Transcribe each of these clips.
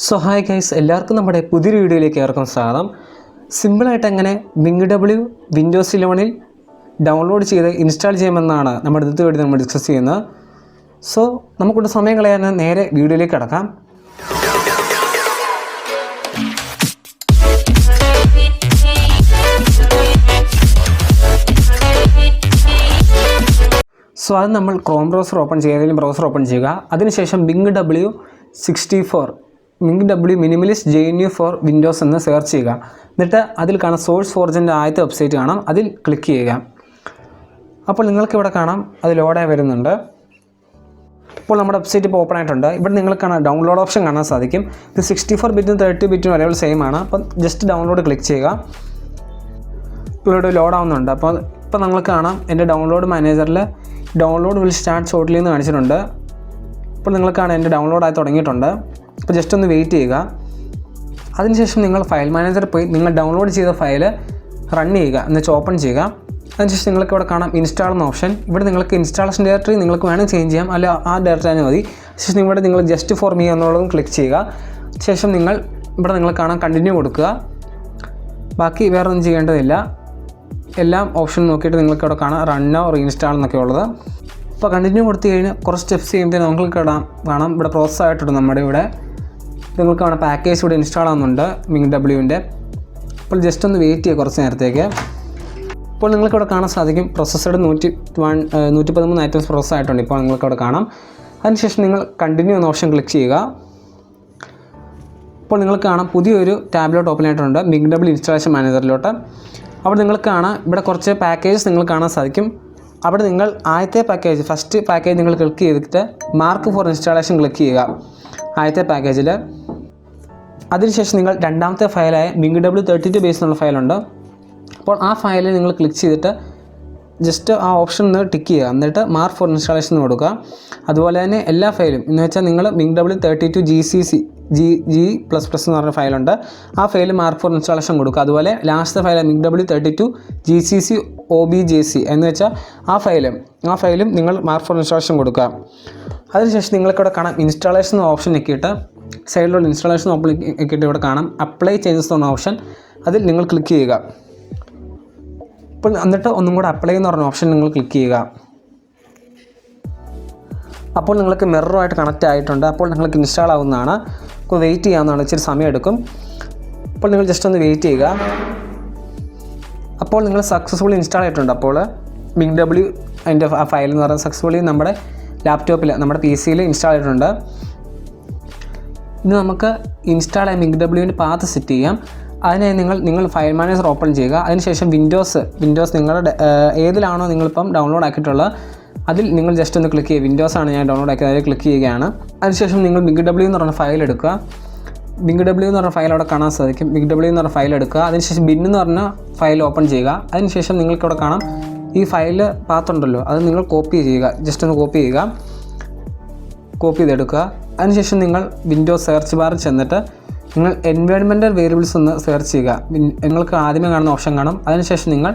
So hi guys, എല്ലാവർക്കും നമ്മുടെ പുതിയൊരു വീഡിയോയിലേക്ക് ഏവർക്കും സ്വാഗതം. സിമ്പിളായിട്ട് എങ്ങനെ MingW വിൻഡോസ് 11 ഡൗൺലോഡ് ചെയ്ത് ഇൻസ്റ്റാൾ ചെയ്യുമെന്നാണ് നമ്മുടെ ഇന്നത്തെ വീഡിയോ നമ്മൾ ഡിസ്കസ് ചെയ്യുന്നത്. സോ നമുക്കൊരു സമയം കളയാൻ നേരെ വീഡിയോയിലേക്ക് കടക്കാം. സോ അത് നമ്മൾ ക്രോം ബ്രൗസർ ഓപ്പൺ ചെയ്യുക, ഏതെങ്കിലും ബ്രൗസർ ഓപ്പൺ ചെയ്യുക. അതിനുശേഷം MingW minimalist JNU for Windows എന്ന് സെർച്ച് ചെയ്യുക. എന്നിട്ട് അതിൽ കാണാം സോഴ്സ് ഫോർജിൻ്റെ ആദ്യത്തെ വെബ്സൈറ്റ് കാണാം, അതിൽ ക്ലിക്ക് ചെയ്യുക. അപ്പോൾ നിങ്ങൾക്ക് ഇവിടെ കാണാം അത് ലോഡായി വരുന്നുണ്ട്. ഇപ്പോൾ നമ്മുടെ വെബ്സൈറ്റ് ഇപ്പോൾ ഓപ്പൺ ആയിട്ടുണ്ട്. ഇവിടെ നിങ്ങൾക്ക് കാണാം ഡൗൺലോഡ് ഓപ്ഷൻ കാണാൻ സാധിക്കും. ഇത് 64 ബിറ്റും 30 ബിറ്റും ഒരേപോലെ സെയിം ആണ്. അപ്പം ജസ്റ്റ് ഡൗൺലോഡ് ക്ലിക്ക് ചെയ്യുക. ഇപ്പോൾ ഇവിടെ ലോഡ് ആവുന്നുണ്ട്. അപ്പോൾ നിങ്ങൾക്ക് കാണാം എൻ്റെ ഡൗൺലോഡ് മാനേജറിൽ ഡൗൺലോഡ് വിൽ സ്റ്റാർട്ട് ഷോർട്ട്ലി എന്ന് കാണിച്ചിട്ടുണ്ട്. ഇപ്പോൾ നിങ്ങൾക്ക് കാണാം എൻ്റെ ഡൗൺലോഡായി തുടങ്ങിയിട്ടുണ്ട്. അപ്പോൾ ജസ്റ്റ് ഒന്ന് വെയിറ്റ് ചെയ്യുക. അതിനുശേഷം നിങ്ങൾ ഫയൽ മാനേജറിൽ പോയി നിങ്ങൾ ഡൗൺലോഡ് ചെയ്ത ഫയൽ റൺ ചെയ്യുക, എന്നുവെച്ചാൽ ഓപ്പൺ ചെയ്യുക. അതിനുശേഷം നിങ്ങൾക്ക് ഇവിടെ കാണാം ഇൻസ്റ്റാൾ എന്ന ഓപ്ഷൻ. ഇവിടെ നിങ്ങൾക്ക് ഇൻസ്റ്റാളേഷൻ ഡയറക്ടറി നിങ്ങൾക്ക് വേണമെങ്കിൽ ചേഞ്ച് ചെയ്യാം, അല്ല ആ ഡയറക്ടറി തന്നെ മതി. ശേഷം ഇവിടെ നിങ്ങൾ ജസ്റ്റ് ഫോർ മീ എന്നുള്ളതും ക്ലിക്ക് ചെയ്യുക. ശേഷം ഇവിടെ നിങ്ങൾ കാണാം കണ്ടിന്യൂ കൊടുക്കുക. ബാക്കി വേറെ ഒന്നും ചെയ്യേണ്ടതില്ല. എല്ലാം ഓപ്ഷൻ നോക്കിയിട്ട് നിങ്ങൾക്ക് ഇവിടെ കാണാം റണ്ണോ റീഇൻസ്റ്റാൾ എന്നൊക്കെ ഉള്ളത്. അപ്പോൾ കണ്ടിന്യൂ കൊടുത്തു കഴിഞ്ഞാൽ കുറച്ച് സ്റ്റെപ്സ് ചെയ്യുമ്പോൾ നിങ്ങൾക്ക് കാണാം ഇവിടെ പ്രോസസ് ആയിട്ടുണ്ട്. നമ്മുടെ ഇവിടെ നിങ്ങൾക്ക് കാണാം പാക്കേജ് ഇവിടെ ഇൻസ്റ്റാൾ ആവുന്നുണ്ട് MingWൻ്റെ. അപ്പോൾ ജസ്റ്റ് ഒന്ന് വെയിറ്റ് ചെയ്യുക കുറച്ച് നേരത്തേക്ക്. ഇപ്പോൾ നിങ്ങൾക്കിവിടെ കാണാൻ സാധിക്കും പ്രോസസ്സഡ് 113 ഐറ്റംസ് പ്രോസസ് ആയിട്ടുണ്ട്. ഇപ്പോൾ നിങ്ങൾക്കവിടെ കാണാം. അതിനുശേഷം നിങ്ങൾ കണ്ടിന്യൂ എന്ന ഓപ്ഷൻ ക്ലിക്ക് ചെയ്യുക. ഇപ്പോൾ നിങ്ങൾക്ക് കാണാം പുതിയൊരു ടാബിലോട്ട് ഓപ്പൺ ആയിട്ടുണ്ട് MingW ഇൻസ്റ്റാളേഷൻ മാനേജറിലോട്ട്. അവിടെ നിങ്ങൾക്ക് കാണാം ഇവിടെ കുറച്ച് പാക്കേജസ് നിങ്ങൾ കാണാൻ സാധിക്കും. അവിടെ നിങ്ങൾ ആദ്യത്തെ പാക്കേജ് ഫസ്റ്റ് പാക്കേജ് നിങ്ങൾ ക്ലിക്ക് ചെയ്തിട്ട് മാർക്ക് ഫോർ ഇൻസ്റ്റാളേഷൻ ക്ലിക്ക് ചെയ്യുക ആദ്യത്തെ പാക്കേജിൽ. അതിനുശേഷം നിങ്ങൾ രണ്ടാമത്തെ ഫയലായ MingW 32 ബേസ് എന്നുള്ള ഫയലുണ്ട്. അപ്പോൾ ആ ഫയലിൽ നിങ്ങൾ ക്ലിക്ക് ചെയ്തിട്ട് ജസ്റ്റ് ആ ഓപ്ഷൻ ഒന്ന് ടിക്ക് ചെയ്യുക. എന്നിട്ട് മാർക്ക് ഫോർ ഇൻസ്റ്റാളേഷൻ കൊടുക്കുക. അതുപോലെ തന്നെ എല്ലാ ഫയലും എന്ന് വെച്ചാൽ നിങ്ങൾ MingW 32 G++ എന്ന് പറഞ്ഞ ഫയലുണ്ട്. ആ ഫയൽ മാർക്ക് ഫോർ ഇൻസ്റ്റാളേഷൻ കൊടുക്കുക. അതുപോലെ last file MingW 32 GCC OBJC എന്ന് വെച്ചാൽ ആ ഫയലും നിങ്ങൾ മാർക്ക് ഫോർ ഇൻസ്റ്റാളേഷൻ കൊടുക്കുക. അതിനുശേഷം നിങ്ങൾക്കിവിടെ കാണാം ഇൻസ്റ്റാളേഷൻ ഓപ്ഷൻ ഞെക്കിയിട്ട് സൈഡിലുള്ള ഇൻസ്റ്റാളേഷൻ ഓപ്പൺ ഞെക്കിയിട്ട് ഇവിടെ കാണാം അപ്ലൈ ചേഞ്ചസ് എന്ന ഓപ്ഷൻ, അതിൽ നിങ്ങൾ ക്ലിക്ക് ചെയ്യുക. ഇപ്പോൾ എന്നിട്ട് ഒന്നും കൂടെ അപ്ലൈ എന്ന് പറഞ്ഞ ഓപ്ഷൻ നിങ്ങൾ ക്ലിക്ക് ചെയ്യുക. അപ്പോൾ നിങ്ങൾക്ക് മിററുമായിട്ട് കണക്റ്റ് ആയിട്ടുണ്ട്. അപ്പോൾ നിങ്ങൾക്ക് ഇൻസ്റ്റാൾ ആവുന്നതാണ്. അപ്പോൾ വെയിറ്റ് ചെയ്യാവുന്നതാണ്, ഇച്ചിരി സമയം എടുക്കും. അപ്പോൾ നിങ്ങൾ ജസ്റ്റ് ഒന്ന് വെയിറ്റ് ചെയ്യുക. അപ്പോൾ നിങ്ങൾ സക്സസ്ഫുള്ളി ഇൻസ്റ്റാൾ ആയിട്ടുണ്ട്. അപ്പോൾ MingW അതിൻ്റെ ആ ഫയൽ എന്ന് പറയുന്നത് സക്സസ്ഫുള്ളി നമ്മുടെ ലാപ്ടോപ്പിൽ നമ്മുടെ PC ഇൻസ്റ്റാൾ ആയിട്ടുണ്ട്. ഇനി നമുക്ക് ഇൻസ്റ്റാൾ ആയ MingWൻ്റെ പാത്ത് സെറ്റ് ചെയ്യാം. അതിനായി നിങ്ങൾ ഫയൽ മാനേജർ ഓപ്പൺ ചെയ്യുക. അതിനുശേഷം വിൻഡോസ് നിങ്ങളുടെ ഏതിലാണോ നിങ്ങളിപ്പം ഡൗൺലോഡ് ആക്കിയിട്ടുള്ളത് അതിൽ നിങ്ങൾ ജസ്റ്റ് ഒന്ന് ക്ലിക്ക് ചെയ്യുക. വിൻഡോസാണ് ഞാൻ ഡൗൺലോഡ് ആക്കിയത്, അതിൽ ക്ലിക്ക് ചെയ്യുകയാണ്. അതിനുശേഷം നിങ്ങൾ MingW എന്ന് പറഞ്ഞ ഫയൽ എടുക്കുക. MingW എന്ന് പറഞ്ഞ ഫയൽ അവിടെ കാണാൻ സാധിക്കും. MingW എന്ന് പറഞ്ഞ ഫയൽ എടുക്കുക. അതിനുശേഷം ബിൻ എന്ന് പറഞ്ഞ ഫയൽ ഓപ്പൺ ചെയ്യുക. അതിനുശേഷം നിങ്ങൾക്കവിടെ കാണാം ഈ ഫയൽ പാത്തുണ്ടല്ലോ, അത് നിങ്ങൾ കോപ്പി ചെയ്യുക. ജസ്റ്റ് ഒന്ന് കോപ്പി ചെയ്തെടുക്കുക. അതിനുശേഷം നിങ്ങൾ വിൻഡോസ് സെർച്ച് ബാറിൽ ചെന്നിട്ട് നിങ്ങൾ എൻവയോൺമെൻറ്റൽ വേരിയബിൾസ് ഒന്ന് സെർച്ച് ചെയ്യുക. നിങ്ങൾക്ക് ആദ്യമേ കാണുന്ന ഓപ്ഷൻ കാണും. അതിനുശേഷം നിങ്ങൾ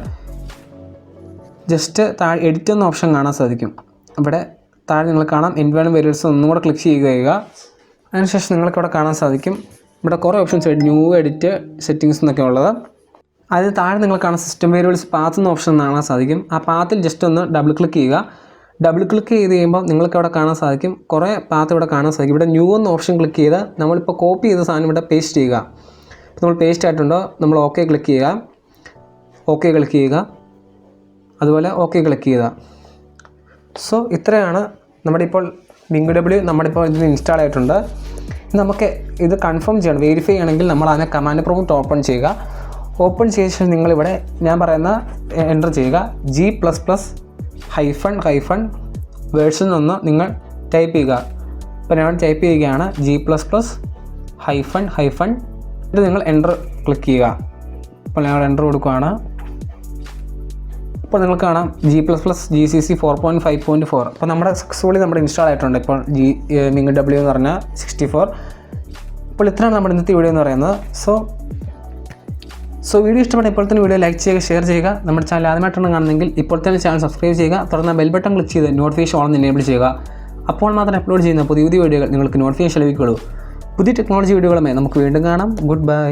ജസ്റ്റ് താഴെ എഡിറ്റ് എന്ന ഓപ്ഷൻ കാണാൻ സാധിക്കും. ഇവിടെ താഴെ നിങ്ങൾ കാണാം എൻവയോൺമെൻറ്റ് വേരിയബിൾസ് ഒന്നും കൂടെ ക്ലിക്ക് ചെയ്യുക. അതിനുശേഷം നിങ്ങൾക്കിവിടെ കാണാൻ സാധിക്കും ഇവിടെ കുറേ ഓപ്ഷൻസ് ന്യൂ എഡിറ്റ് സെറ്റിങ്സ് എന്നൊക്കെ ഉള്ളത്. അതിന് താഴെ നിങ്ങൾ കാണാൻ സിസ്റ്റം വേരിയബിൾസ് പാത്ത് എന്ന ഓപ്ഷൻ കാണാൻ സാധിക്കും. ആ പാത്തിൽ ജസ്റ്റ് ഒന്ന് ഡബിൾ ക്ലിക്ക് ചെയ്യുക. ഡബിൾ ക്ലിക്ക് ചെയ്ത് കഴിയുമ്പോൾ നിങ്ങൾക്ക് ഇവിടെ കാണാൻ സാധിക്കും കുറേ പാത്ത് ഇവിടെ കാണാൻ സാധിക്കും. ഇവിടെ ന്യൂ എന്ന ഓപ്ഷൻ ക്ലിക്ക് ചെയ്ത് നമ്മളിപ്പോൾ കോപ്പി ചെയ്ത സാധനം ഇവിടെ പേസ്റ്റ് ചെയ്യുക. നമ്മൾ പേസ്റ്റ് ആയിട്ടുണ്ടോ നമ്മൾ ഓക്കെ ക്ലിക്ക് ചെയ്യുക. അതുപോലെ ഓക്കെ ക്ലിക്ക് ചെയ്യുക. സോ ഇത്രയാണ് നമ്മുടെ ഇപ്പോൾ MingW നമ്മളിപ്പോൾ ഇതിൽ ഇൻസ്റ്റാൾ ആയിട്ടുണ്ട്. നമുക്ക് ഇത് കൺഫേം ചെയ്യണം, വെരിഫൈ ചെയ്യണമെങ്കിൽ നമ്മൾ അതിനെ കമാൻഡ് പ്രോംപ്റ്റ് ഓപ്പൺ ചെയ്യുക. ഓപ്പൺ ചെയ്ത ശേഷം നിങ്ങളിവിടെ ഞാൻ പറയുന്ന എൻ്റർ ചെയ്യുക G++- വേർഷൻ 1 നിങ്ങൾ ടൈപ്പ് ചെയ്യുക. ഇപ്പോൾ ഞാൻ ടൈപ്പ് ചെയ്യുകയാണ് G++- ഇത് നിങ്ങൾ എൻ്റർ ക്ലിക്ക് ചെയ്യുക. ഇപ്പോൾ ഞങ്ങൾ എൻ്റർ കൊടുക്കുകയാണ്. ഇപ്പോൾ നിങ്ങൾക്ക് കാണാം G++ GCC 4.5.4. അപ്പോൾ നമ്മുടെ സക്സസ്ഫുള്ളി ഇൻസ്റ്റാൾ ആയിട്ടുണ്ട് ഇപ്പോൾ MingW എന്ന് പറഞ്ഞാൽ 64. ഇപ്പോൾ ഇത്രയാണ് നമ്മുടെ ഇന്നത്തെ വീഡിയോ എന്ന് പറയുന്നത്. സോ വീഡിയോ ഇഷ്ടപ്പെട്ട ഇപ്പോൾ തന്നെ വീഡിയോ ലൈക്ക് ചെയ്യുക, ഷെയർ ചെയ്യുക. നമ്മുടെ ചാനൽ ആദ്യമായിട്ടാണ് കാണുന്നതെങ്കിൽ ഇപ്പോൾ തന്നെ ചാനൽ സബ്സ്ക്രൈബ് ചെയ്യുക. തുടർന്ന് ബെൽ ബട്ടൺ ക്ലിക്ക് ചെയ്ത് നോട്ടിഫിക്കേഷൻ ഓൺ എനേബിൾ ചെയ്യുക. അപ്പോൾ മാത്രമേ അപ്ലോഡ് ചെയ്യുന്ന പുതിയ വീഡിയോകൾ നിങ്ങൾക്ക് നോട്ടിഫിക്കേഷൻ ലഭിക്കുകയുള്ളൂ. പുതിയ ടെക്നോളജി വീഡിയോകളുമായി നമുക്ക് വീണ്ടും കാണാം. Good bye.